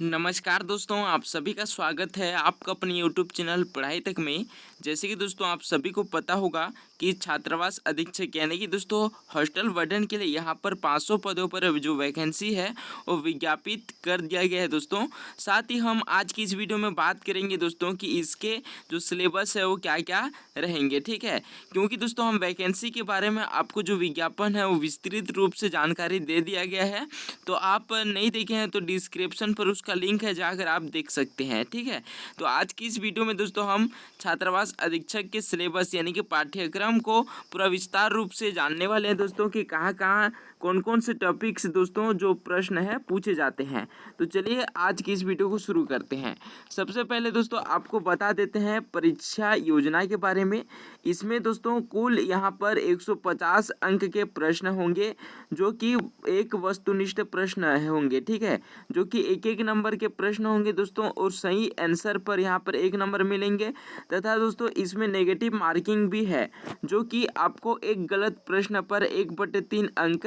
नमस्कार दोस्तों, आप सभी का स्वागत है आपका अपने यूट्यूब चैनल पढ़ाई तक में। जैसे कि दोस्तों आप सभी को पता होगा कि छात्रावास अधीक्षक यानी कि दोस्तों हॉस्टल वार्डन के लिए यहाँ पर 500 पदों पर जो वैकेंसी है वो विज्ञापित कर दिया गया है दोस्तों। साथ ही हम आज की इस वीडियो में बात करेंगे दोस्तों कि इसके जो सिलेबस है वो क्या क्या रहेंगे, ठीक है। क्योंकि दोस्तों हम वैकेंसी के बारे में आपको जो विज्ञापन है वो विस्तृत रूप से जानकारी दे दिया गया है, तो आप नहीं देखे हैं तो डिस्क्रिप्शन पर उसका लिंक है, जाकर आप देख सकते हैं, ठीक है। तो आज की इस वीडियो में दोस्तों हम छात्रावास अधीक्षक के सिलेबस यानी कि पाठ्यक्रम को पूरा विस्तार रूप से जानने वाले हैं दोस्तों कि कहाँ कहाँ कौन कौन से टॉपिक्स दोस्तों जो प्रश्न है पूछे जाते हैं। तो चलिए आज की इस वीडियो को शुरू करते हैं। सबसे पहले दोस्तों आपको बता देते हैं परीक्षा योजना के बारे में। इसमें दोस्तों कुल यहाँ पर 150 अंक के प्रश्न होंगे जो कि एक वस्तुनिष्ठ प्रश्न होंगे, ठीक है, जो कि एक एक नंबर के प्रश्न होंगे दोस्तों, और सही आंसर पर यहाँ पर 1 नंबर मिलेंगे। तथा दोस्तों इसमें नेगेटिव मार्किंग भी है, जो कि आपको एक गलत प्रश्न पर 1/3 अंक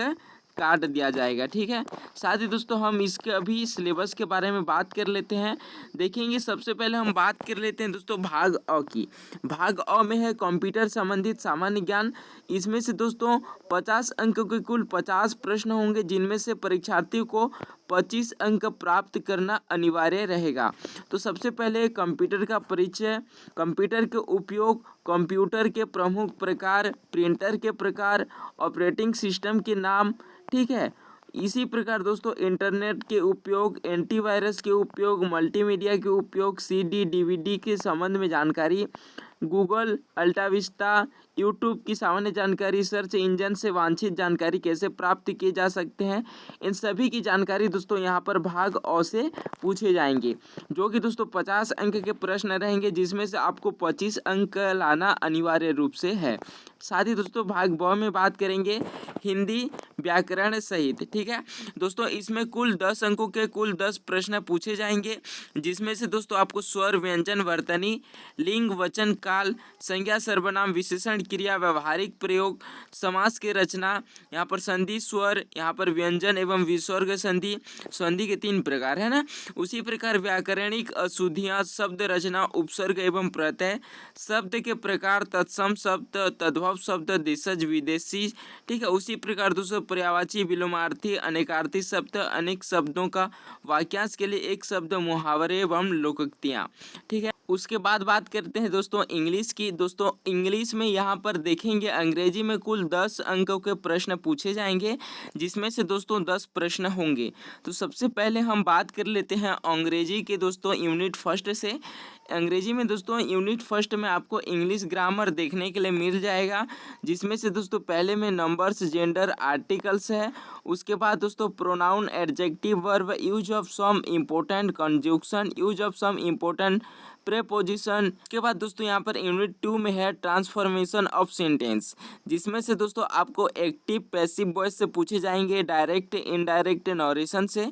काट दिया जाएगा, ठीक है। साथ ही दोस्तों हम इसके अभी सिलेबस के बारे में बात कर लेते हैं। देखेंगे सबसे पहले हम बात कर लेते हैं दोस्तों भाग अ की। भाग अ में है कंप्यूटर संबंधित सामान्य ज्ञान। इसमें से दोस्तों 50 अंक के कुल 50 प्रश्न होंगे, जिनमें से परीक्षार्थियों को 25 अंक प्राप्त करना अनिवार्य रहेगा। तो सबसे पहले कंप्यूटर का परिचय, कंप्यूटर के उपयोग, कंप्यूटर के प्रमुख प्रकार, प्रिंटर के प्रकार, ऑपरेटिंग सिस्टम के नाम, ठीक है। इसी प्रकार दोस्तों इंटरनेट के उपयोग, एंटीवायरस के उपयोग, मल्टीमीडिया के उपयोग, सीडी डीवीडी के संबंध में जानकारी, गूगल, अल्टाविस्टा, यूट्यूब की सामान्य जानकारी, सर्च इंजन से वांछित जानकारी कैसे प्राप्त किए जा सकते हैं, इन सभी की जानकारी दोस्तों यहाँ पर भाग अ से पूछे जाएंगे, जो कि दोस्तों 50 अंक के प्रश्न रहेंगे, जिसमें से आपको 25 अंक लाना अनिवार्य रूप से है। साथ ही दोस्तों भाग ब में बात करेंगे हिंदी व्याकरण सहित, ठीक है। दोस्तों इसमें कुल 10 अंकों के कुल 10 प्रश्न पूछे जाएंगे, जिसमें से दोस्तों आपको स्वर, व्यंजन, वर्तनी, लिंग, वचन, काल, संज्ञा, सर्वनाम, विशेषण, क्रिया, व्यवहारिक प्रयोग, समास के रचना, यहाँ पर संधि, स्वर, यहाँ पर व्यंजन एवं विसर्ग संधि, संधि के 3 प्रकार है ना। उसी प्रकार व्याकरणिक अशुद्धियाँ, शब्द रचना, उपसर्ग एवं प्रत्यय, शब्द के प्रकार, तत्सम शब्द, तद्भव शब्द, देशज, विदेशी, ठीक है। उसी प्रकार दोस्तों पर्यायवाची, विलोमार्थी, अनेकार्थी शब्द, अनेक शब्दों का वाक्यांश के लिए एक शब्द, मुहावरे एवं लोकोक्तियाँ, ठीक है। उसके बाद बात करते हैं दोस्तों इंग्लिश की। दोस्तों इंग्लिश में यहाँ पर देखेंगे अंग्रेजी में कुल 10 अंकों के प्रश्न पूछे जाएंगे, जिसमें से दोस्तों 10 प्रश्न होंगे। तो सबसे पहले हम बात कर लेते हैं अंग्रेजी के दोस्तों यूनिट फर्स्ट से। अंग्रेजी में दोस्तों यूनिट फर्स्ट में आपको इंग्लिश ग्रामर देखने के लिए मिल जाएगा, जिसमें से दोस्तों पहले में नंबर्स, जेंडर, आर्टिकल्स है। उसके बाद दोस्तों pronoun, adjective, verb, use of some important conjunction, use of some important preposition. के बाद दोस्तों यहाँ पर यूनिट 2 में है ट्रांसफॉर्मेशन ऑफ सेंटेंस, जिसमें से दोस्तों आपको एक्टिव पैसिव वॉइस से पूछे जाएंगे, डायरेक्ट इनडायरेक्ट नरेशन से।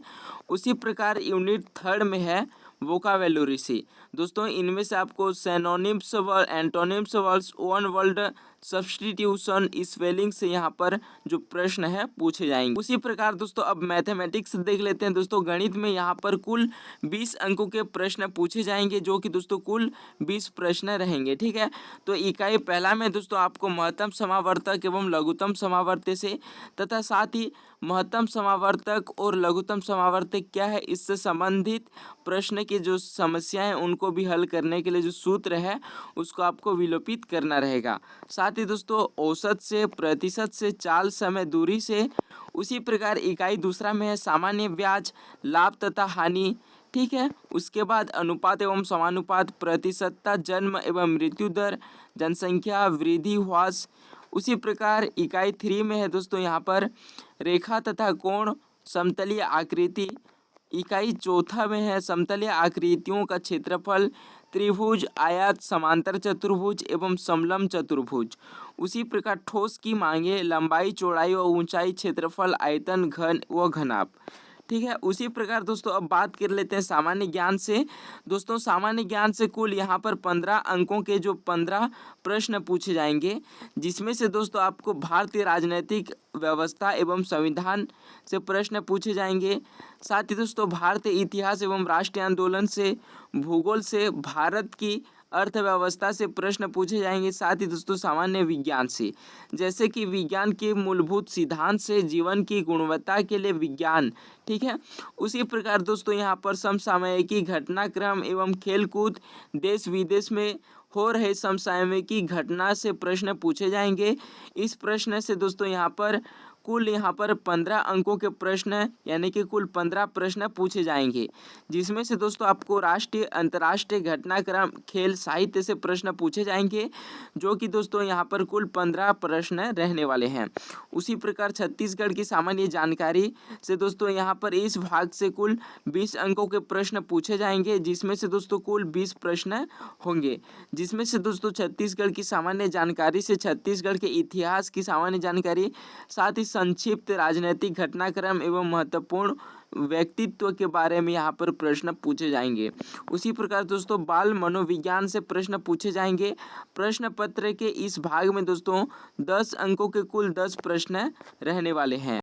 उसी प्रकार यूनिट 3 में है वोकाबुलरी से। दोस्तों इनमें से आपको synonyms, antonyms, words, one word substitution, spelling से यहाँ पर जो प्रश्न है पूछे जाएंगे। उसी प्रकार दोस्तों अब मैथमेटिक्स देख लेते हैं। दोस्तों गणित में यहाँ पर कुल 20 अंकों के प्रश्न पूछे जाएंगे, जो कि दोस्तों कुल 20 प्रश्न रहेंगे, ठीक है। तो इकाई पहला में दोस्तों आपको महत्तम समावर्तक एवं लघुत्तम समावर्त से, तथा साथ ही महत्तम समावर्तक और लघुत्तम समावर्तक क्या है इससे संबंधित प्रश्न की जो समस्या है उनको भी हल करने के लिए जो सूत्र है उसको आपको विलोपित करना रहेगा। साथ ही दोस्तों औसत से, प्रतिशत से, चाल, समय, दूरी से। उसी प्रकार इकाई दूसरा में है सामान्य ब्याज, लाभ तथा हानि, ठीक है। उसके बाद अनुपात एवं समानुपात, प्रतिशतता, जन्म एवं मृत्यु दर, जनसंख्या वृद्धि ह्रास। उसी प्रकार इकाई 3 में है दोस्तों यहाँ पर रेखा तथा कोण, समतलीय आकृति। इकाई चौथा में है समतलीय आकृतियों का क्षेत्रफल, त्रिभुज, आयत, समांतर चतुर्भुज एवं समलंब चतुर्भुज। उसी प्रकार ठोस की मांगे, लंबाई, चौड़ाई व ऊंचाई, क्षेत्रफल, आयतन, घन व घनाभ, ठीक है। उसी प्रकार दोस्तों अब बात कर लेते हैं सामान्य ज्ञान से। दोस्तों सामान्य ज्ञान से कुल यहाँ पर 15 अंकों के जो 15 प्रश्न पूछे जाएंगे, जिसमें से दोस्तों आपको भारतीय राजनीतिक व्यवस्था एवं संविधान से प्रश्न पूछे जाएंगे। साथ ही दोस्तों भारतीय इतिहास एवं राष्ट्रीय आंदोलन से, भूगोल से, भारत की अर्थव्यवस्था से प्रश्न पूछे जाएंगे। साथ ही दोस्तों सामान्य विज्ञान से, जैसे कि विज्ञान के मूलभूत सिद्धांत से जीवन की गुणवत्ता के लिए विज्ञान, ठीक है। उसी प्रकार दोस्तों यहाँ पर समसामयिकी, घटनाक्रम एवं खेलकूद, देश विदेश में हो रहे समसामयिकी घटना से प्रश्न पूछे जाएंगे। इस प्रश्न से दोस्तों यहाँ पर 15 अंकों के प्रश्न यानी कि कुल 15 प्रश्न पूछे जाएंगे, जिसमें से दोस्तों आपको राष्ट्रीय अंतर्राष्ट्रीय घटनाक्रम, खेल, साहित्य से प्रश्न पूछे जाएंगे, जो कि दोस्तों यहाँ पर कुल 15 प्रश्न रहने वाले हैं। उसी प्रकार छत्तीसगढ़ की सामान्य जानकारी से दोस्तों यहाँ पर इस भाग से कुल 20 अंकों के प्रश्न पूछे जाएंगे, जिसमें से दोस्तों कुल 20 प्रश्न होंगे। जिसमें से दोस्तों छत्तीसगढ़ की सामान्य जानकारी से छत्तीसगढ़ के इतिहास की सामान्य जानकारी, साथ ही संक्षिप्त राजनीतिक घटनाक्रम एवं महत्वपूर्ण व्यक्तित्व के बारे में यहाँ पर प्रश्न पूछे जाएंगे। उसी प्रकार दोस्तों बाल मनोविज्ञान से प्रश्न पूछे जाएंगे। प्रश्न पत्र के इस भाग में दोस्तों 10 अंकों के कुल 10 प्रश्न रहने वाले हैं।